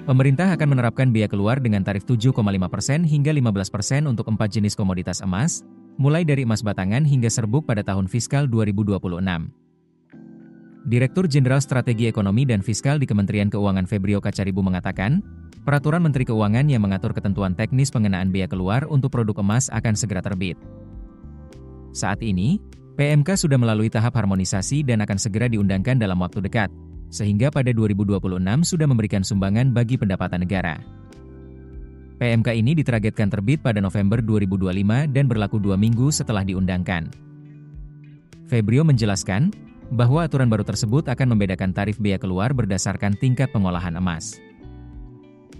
Pemerintah akan menerapkan biaya keluar dengan tarif 7,5% hingga 15% untuk 4 jenis komoditas emas, mulai dari emas batangan hingga serbuk pada tahun fiskal 2026. Direktur Jenderal Strategi Ekonomi dan Fiskal di Kementerian Keuangan Febrio Kacaribu mengatakan, Peraturan Menteri Keuangan yang mengatur ketentuan teknis pengenaan biaya keluar untuk produk emas akan segera terbit. Saat ini, PMK sudah melalui tahap harmonisasi dan akan segera diundangkan dalam waktu dekat, sehingga pada 2026 sudah memberikan sumbangan bagi pendapatan negara. PMK ini ditargetkan terbit pada November 2025 dan berlaku 2 minggu setelah diundangkan. Febrio menjelaskan bahwa aturan baru tersebut akan membedakan tarif biaya keluar berdasarkan tingkat pengolahan emas.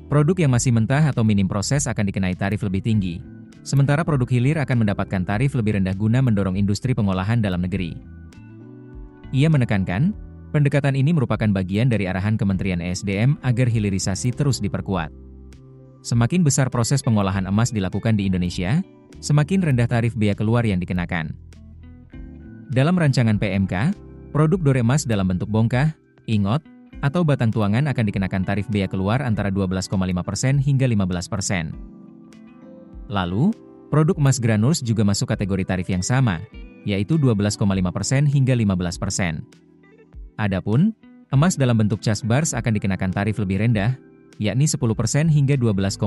Produk yang masih mentah atau minim proses akan dikenai tarif lebih tinggi, sementara produk hilir akan mendapatkan tarif lebih rendah guna mendorong industri pengolahan dalam negeri. Ia menekankan, pendekatan ini merupakan bagian dari arahan Kementerian ESDM agar hilirisasi terus diperkuat. Semakin besar proses pengolahan emas dilakukan di Indonesia, semakin rendah tarif biaya keluar yang dikenakan. Dalam rancangan PMK, produk dore emas dalam bentuk bongkah, ingot, atau batang tuangan akan dikenakan tarif biaya keluar antara 12,5% hingga 15%. Lalu, produk emas granules juga masuk kategori tarif yang sama, yaitu 12,5% hingga 15%. Adapun, emas dalam bentuk cas bars akan dikenakan tarif lebih rendah, yakni 10% hingga 12,5%.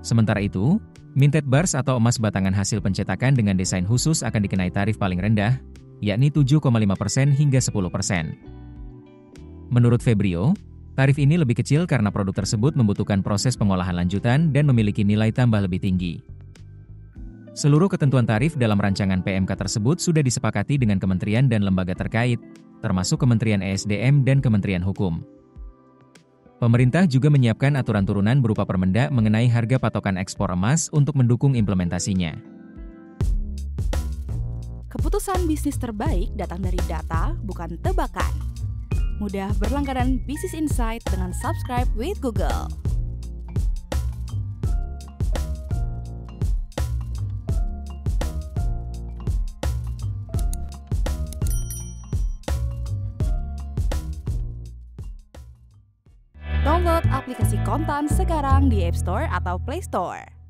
Sementara itu, minted bars atau emas batangan hasil pencetakan dengan desain khusus akan dikenai tarif paling rendah, yakni 7,5% hingga 10%. Menurut Febrio, tarif ini lebih kecil karena produk tersebut membutuhkan proses pengolahan lanjutan dan memiliki nilai tambah lebih tinggi. Seluruh ketentuan tarif dalam rancangan PMK tersebut sudah disepakati dengan kementerian dan lembaga terkait, termasuk Kementerian ESDM dan Kementerian Hukum. Pemerintah juga menyiapkan aturan turunan berupa Permendak mengenai harga patokan ekspor emas untuk mendukung implementasinya. Keputusan bisnis terbaik datang dari data, bukan tebakan. Mudah berlangganan Business Insight dengan subscribe with Google. Download aplikasi Kontan sekarang di App Store atau Play Store.